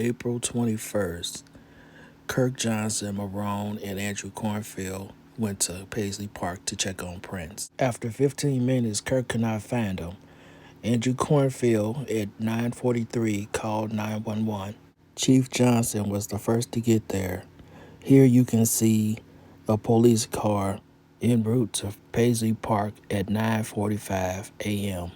April 21st, Kirk Johnson, Marone, and Andrew Cornfield went to Paisley Park to check on Prince. After 15 minutes, Kirk could not find him. Andrew Cornfield at 9:43 called 911. Chief Johnson was the first to get there. Here you can see a police car en route to Paisley Park at 9:45 a.m.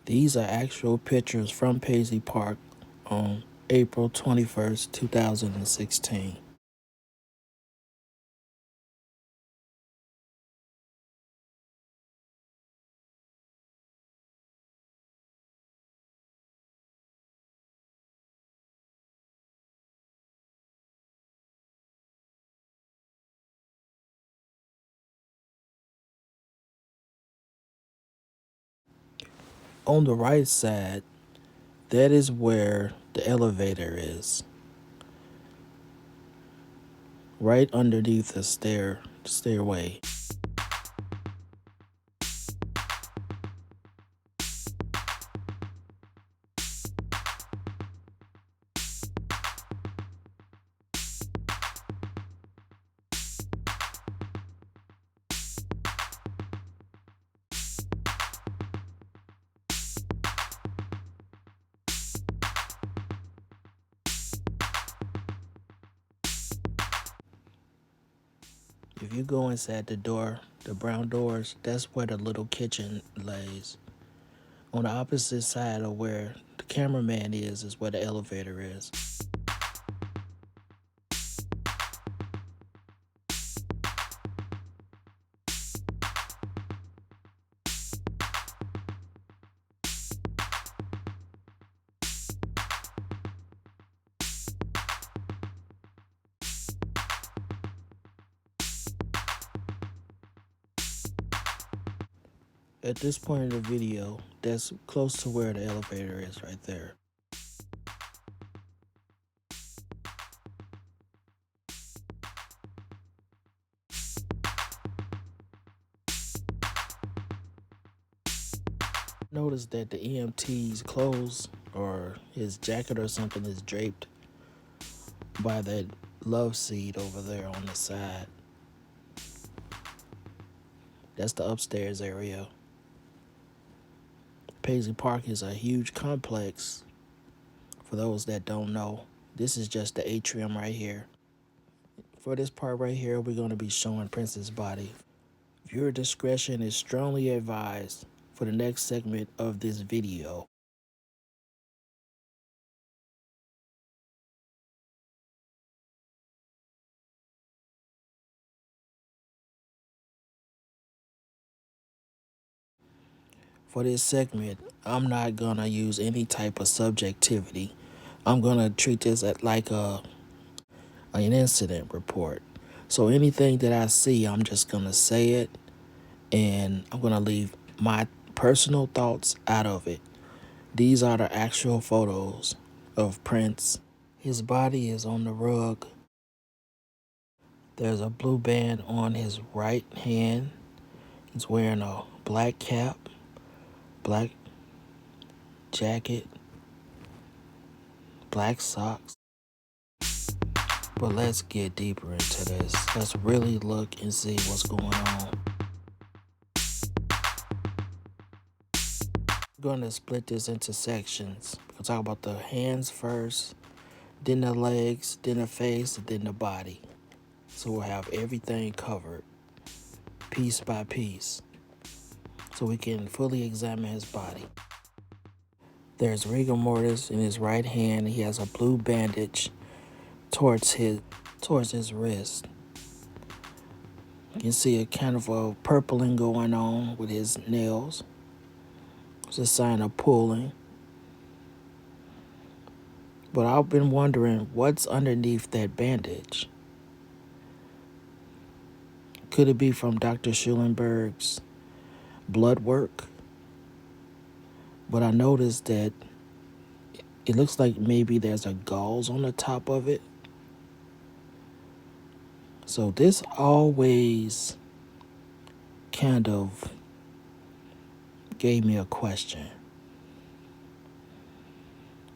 These are actual pictures from Paisley Park on April 21st, 2016. On the right side, that is where the elevator is. Right underneath the stairway. If you go inside the door, the brown doors, that's where the little kitchen lays. On the opposite side of where the cameraman is where the elevator is. At this point in the video, that's close to where the elevator is right there. Notice that the EMT's clothes or his jacket or something is draped by that love seat over there on the side. That's the upstairs area. Paisley Park is a huge complex. For those that don't know, this is just the atrium right here. For this part right here, we're going to be showing Prince's body. Viewer discretion is strongly advised for the next segment of this video. For this segment, I'm not gonna use any type of subjectivity. I'm gonna treat this like an incident report. So anything that I see, I'm just gonna say it, and I'm gonna leave my personal thoughts out of it. These are the actual photos of Prince. His body is on the rug. There's a blue band on his right hand. He's wearing a black cap, black jacket, black socks. But let's get deeper into this. Let's really look and see what's going on. We're going to split this into sections. We'll talk about the hands first, then the legs, then the face, and then the body. So we'll have everything covered, piece by piece, so we can fully examine his body. There's rigor mortis in his right hand. He has a blue bandage towards his wrist. You can see a kind of a purpling going on with his nails. It's a sign of pulling. But I've been wondering what's underneath that bandage. Could it be from Dr. Schulenberg's blood work? But I noticed that it looks like maybe there's a gauze on the top of it. So this always kind of gave me a question.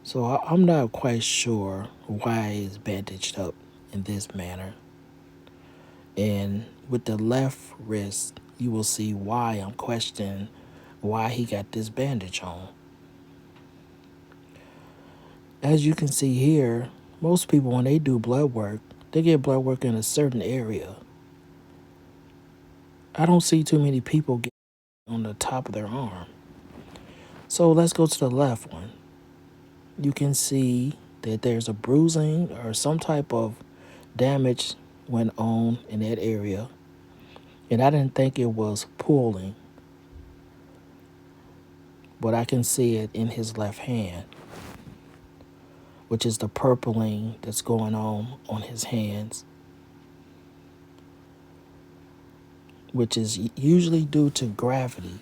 So I'm not quite sure why it's bandaged up in this manner. And with the left wrist, you will see why I'm questioning why he got this bandage on. As you can see here, most people, when they do blood work, they get blood work in a certain area. I don't see too many people get on the top of their arm. So let's go to the left one. You can see that there's a bruising or some type of damage went on in that area. And I didn't think it was pulling, but I can see it in his left hand, which is the purpling that's going on his hands, which is usually due to gravity.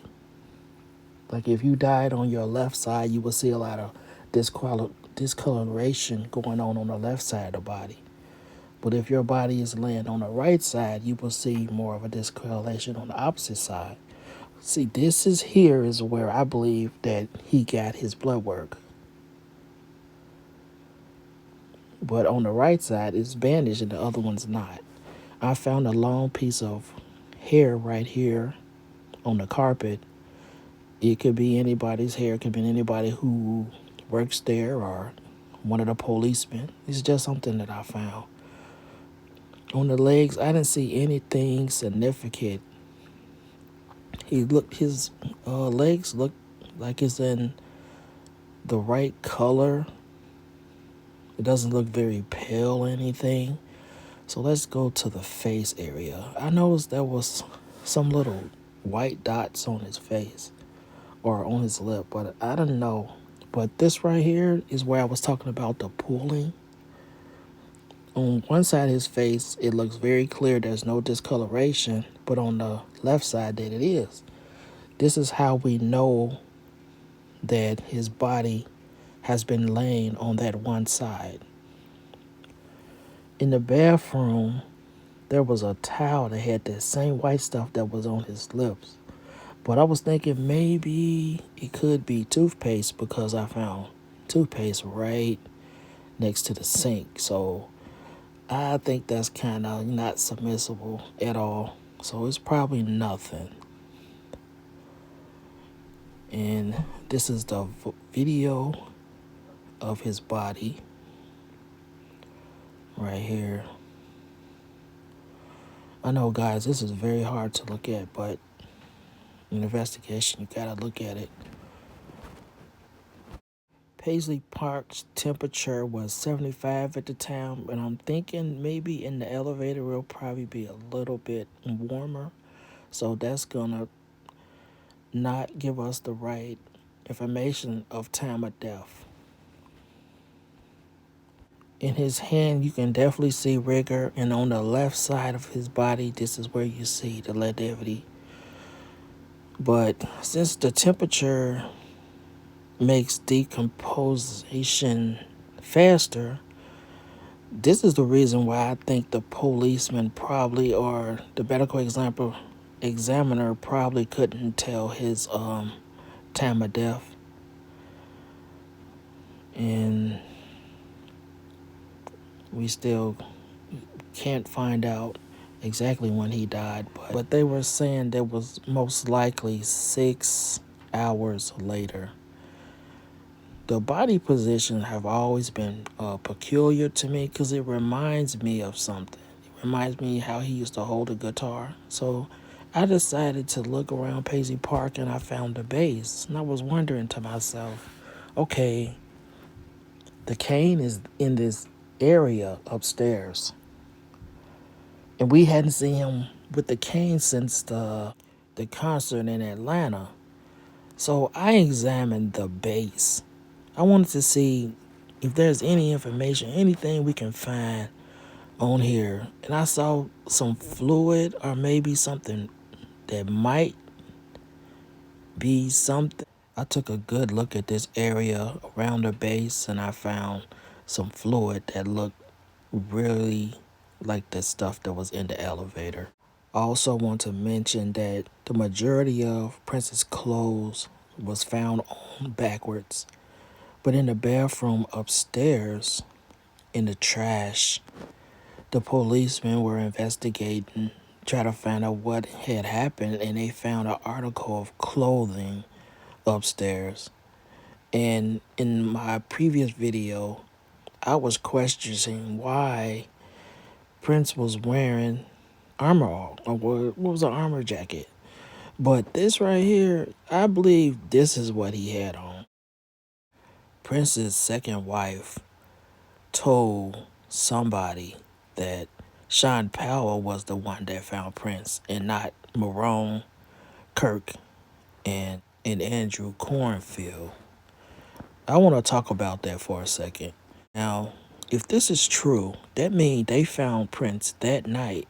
Like if you died on your left side, you will see a lot of discoloration going on the left side of the body. But if your body is laying on the right side, you will see more of a discoloration on the opposite side. See, this is where I believe that he got his blood work. But on the right side, it's bandaged and the other one's not. I found a long piece of hair right here on the carpet. It could be anybody's hair. It could be anybody who works there or one of the policemen. It's just something that I found. On the legs, I didn't see anything significant. His legs look like it's in the right color. It doesn't look very pale or anything. So let's go to the face area. I noticed there was some little white dots on his face or on his lip, but I don't know. But this right here is where I was talking about the pulling. On one side of his face, it looks very clear there's no discoloration, but on the left side that it is. This is how we know that his body has been laying on that one side. In the bathroom, there was a towel that had that same white stuff that was on his lips. But I was thinking maybe it could be toothpaste because I found toothpaste right next to the sink. So I think that's kind of not submissible at all. So it's probably nothing. And this is the video of his body right here. I know, guys, this is very hard to look at, but in investigation, you gotta look at it. Paisley Park's temperature was 75 at the time, and I'm thinking maybe in the elevator it'll probably be a little bit warmer. So that's gonna not give us the right information of time of death. In his hand, you can definitely see rigor, and on the left side of his body, this is where you see the longevity. But since the temperature makes decomposition faster, this is the reason why I think the policeman probably, or the medical examiner probably couldn't tell his time of death. And we still Can't find out exactly when he died, but they were saying that was most likely 6 hours later. The body positions have always been peculiar to me because it reminds me of something. It reminds me how he used to hold a guitar. So I decided to look around Paisley Park and I found the base. And I was wondering to myself, okay, the cane is in this area upstairs. And we hadn't seen him with the cane since the concert in Atlanta. So I examined the base. I wanted to see if there's any information, anything we can find on here. And I saw some fluid or maybe something that might be something. I took a good look at this area around the base and I found some fluid that looked really like the stuff that was in the elevator. I also want to mention that the majority of Prince's clothes was found on backwards, but in the bathroom upstairs, in the trash, the policemen were investigating, trying to find out what had happened, and they found an article of clothing upstairs. And in my previous video, I was questioning why Prince was wearing armor, or what was an armor jacket. But this right here, I believe this is what he had on. Prince's second wife told somebody that Sean Powell was the one that found Prince and not Marone, Kirk, and Andrew Cornfield. I want to talk about that for a second. Now, if this is true, that means they found Prince that night,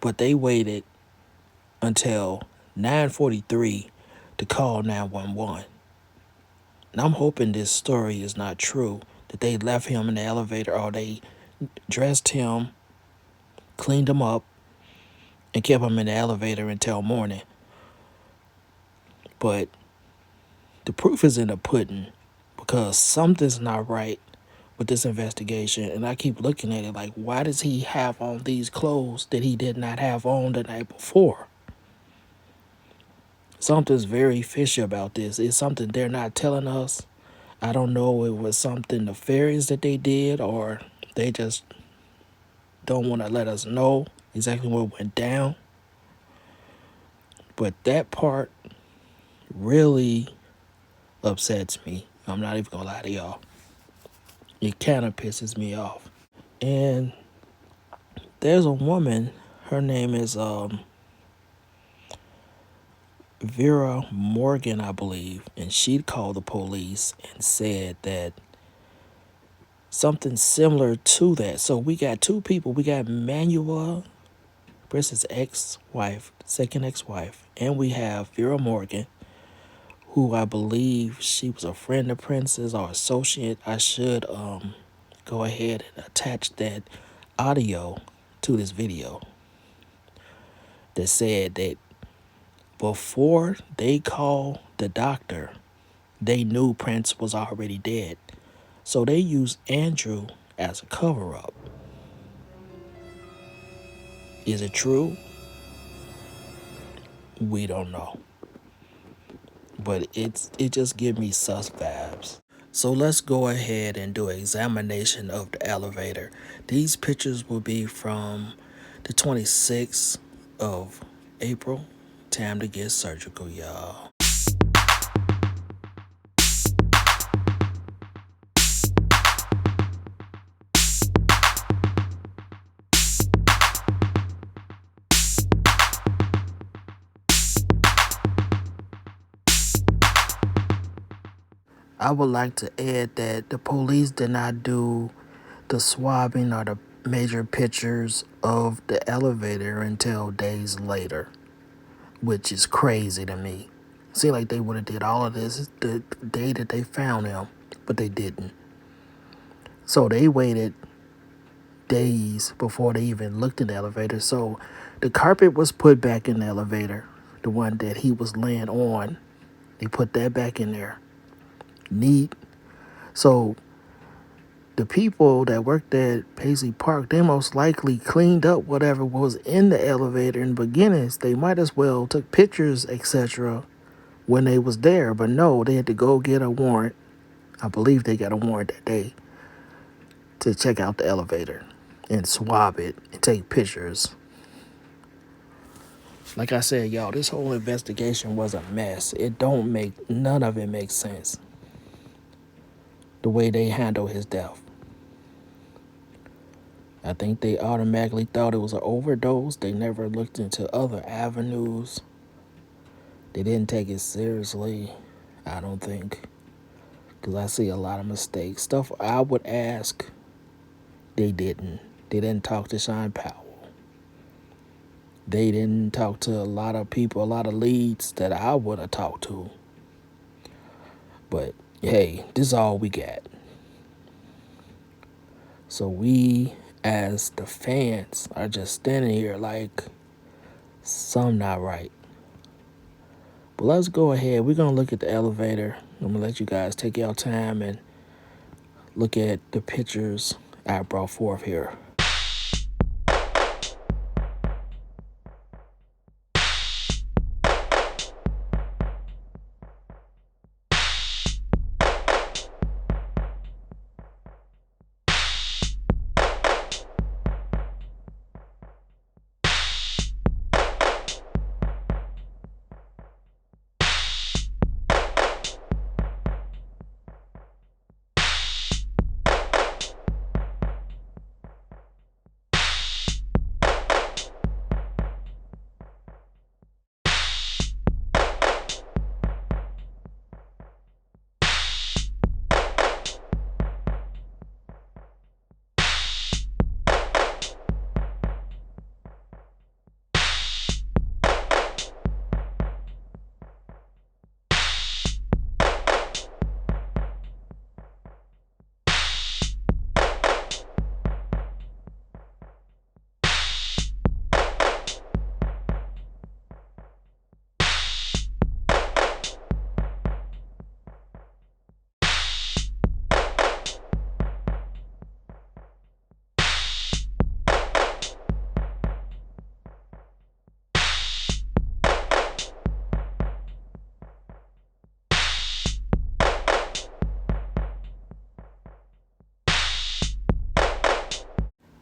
but they waited until 9:43 to call 911. And I'm hoping this story is not true, that they left him in the elevator or they dressed him, cleaned him up, and kept him in the elevator until morning. But the proof is in the pudding because something's not right with this investigation. And I keep looking at it like, why does he have on these clothes that he did not have on the night before? Something's very fishy about this. It's something they're not telling us. I don't know if it was something nefarious that they did or they just don't want to let us know exactly what went down. But that part really upsets me. I'm not even gonna lie to y'all. It kind of pisses me off. And there's a woman, her name is Vera Morgan, I believe, and she called the police and said that something similar to that. So we got two people. We got Manuel, Prince's ex-wife, second ex-wife, and we have Vera Morgan, who I believe she was a friend of Prince's or associate. I should go ahead and attach that audio to this video that said that before they called the doctor, they knew Prince was already dead. So they used Andrew as a cover-up. Is it true? We don't know. But it just gives me sus vibes. So let's go ahead and do an examination of the elevator. These pictures will be from the 26th of April. Time to get surgical, y'all. I would like to add that the police did not do the swabbing or the major pictures of the elevator until days later, which is crazy to me. Seemed like they would have did all of this the day that they found him, but they didn't. So they waited days before they even looked in the elevator. So the carpet was put back in the elevator, the one that he was laying on. They put that back in there. Neat. So The people that worked at Paisley Park, they most likely cleaned up whatever was in the elevator in the beginnings. They might as well took pictures, etc. when they was there, but no, they had to go get a warrant. I believe they got a warrant that day to check out the elevator and swab it and take pictures. Like I said, y'all, this whole investigation was a mess. None of it makes sense. The way they handled his death. I think they automatically thought it was an overdose. They never looked into other avenues. They didn't take it seriously, I don't think. Because I see a lot of mistakes. Stuff I would ask, they didn't. They didn't talk to Sean Powell. They didn't talk to a lot of people, a lot of leads that I would have talked to. But hey, this is all we got. So we, as the fans, are just standing here like something not right. But let's go ahead. We're going to look at the elevator. I'm going to let you guys take your time and look at the pictures I brought forth here.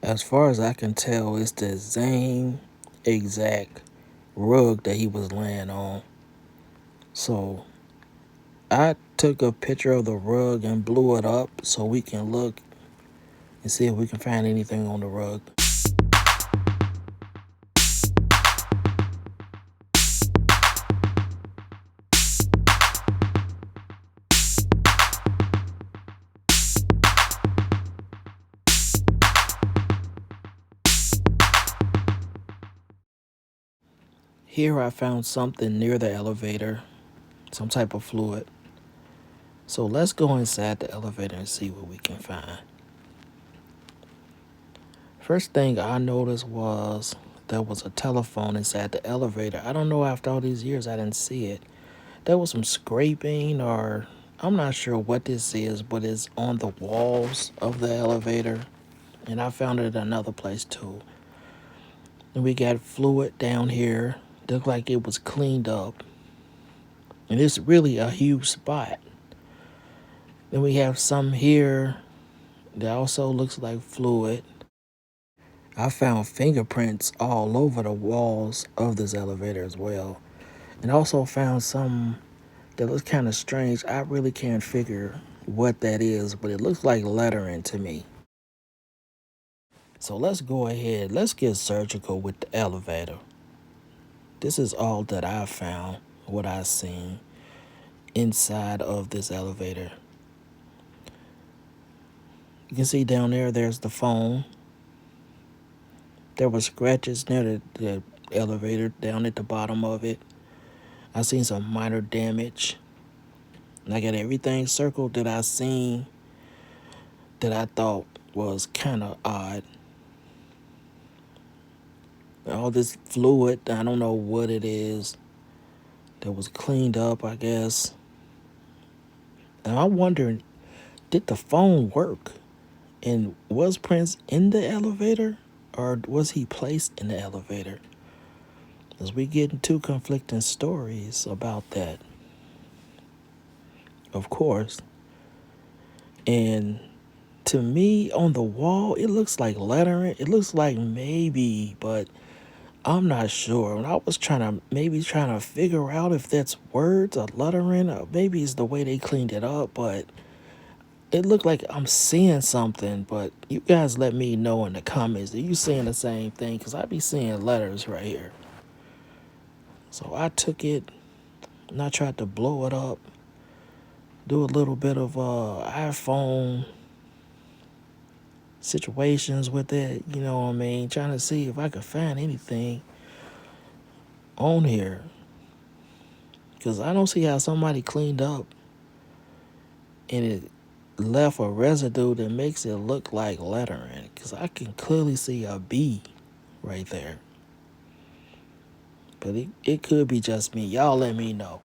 As far as I can tell, it's the same exact rug that he was laying on. So I took a picture of the rug and blew it up so we can look and see if we can find anything on the rug. Here I found something near the elevator, some type of fluid. So let's go inside the elevator and see what we can find. First thing I noticed was there was a telephone inside the elevator. I don't know, after all these years I didn't see it. There was some scraping, or I'm not sure what this is, but it's on the walls of the elevator. And I found it another place too. And we got fluid down here. Looked like it was cleaned up. And it's really a huge spot. Then we have some here that also looks like fluid. I found fingerprints all over the walls of this elevator as well. And also found some that looks kind of strange. I really can't figure what that is, but it looks like lettering to me. So let's go ahead. Let's get surgical with the elevator. This is all that I found, what I seen inside of this elevator. You can see down there, there's the phone. There were scratches near the elevator down at the bottom of it. I seen some minor damage. And I got everything circled that I seen that I thought was kind of odd. All this fluid, I don't know what it is, that was cleaned up, I guess. And I'm wondering, did the phone work? And was Prince in the elevator, or was he placed in the elevator? As we get into conflicting stories about that, of course. And to me, on the wall, it looks like lettering. It looks like maybe, but I'm not sure. When I was trying to figure out if that's words or lettering, or maybe it's the way they cleaned it up, but it looked like I'm seeing something. But you guys let me know in the comments. Are you seeing the same thing? Because I be seeing letters right here. So I took it and I tried to blow it up, do a little bit of iPhone situations with it, you know what I mean? Trying to see if I could find anything on here. Because I don't see how somebody cleaned up and it left a residue that makes it look like lettering. Because I can clearly see a B right there. But it could be just me. Y'all let me know.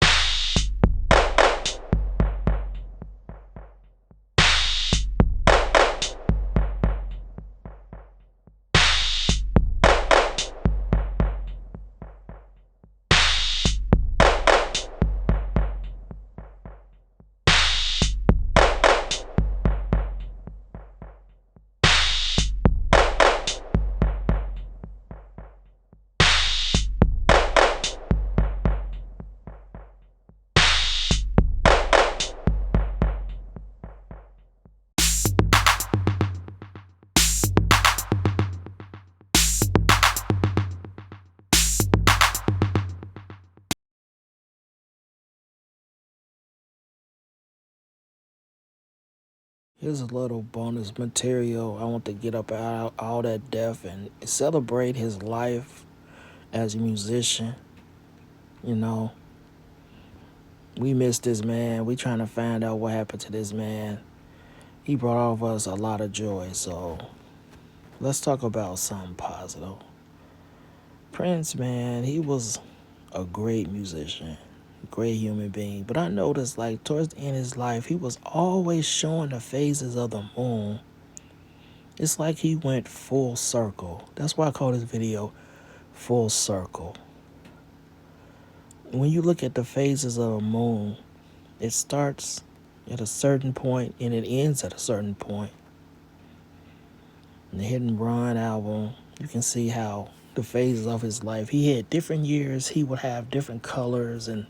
Here's a little bonus material. I want to get up out all that death and celebrate his life as a musician. You know, we miss this man. We trying to find out what happened to this man. He brought all of us a lot of joy. So let's talk about something positive. Prince, man, he was a great musician, great human being. But I noticed, like, towards the end of his life, he was always showing the phases of the moon. It's like he went full circle. That's why I call this video Full Circle. When you look at the phases of a moon, it starts at a certain point and it ends at a certain point. In the Hit and Run album, you can see how the phases of his life, he had different years, he would have different colors and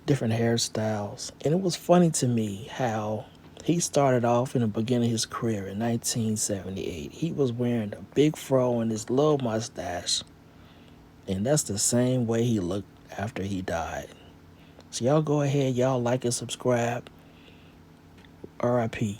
different hairstyles. And it was funny to me how he started off in the beginning of his career in 1978. He was wearing a big fro and his little mustache. And that's the same way he looked after he died. So y'all go ahead, y'all like and subscribe. RIP.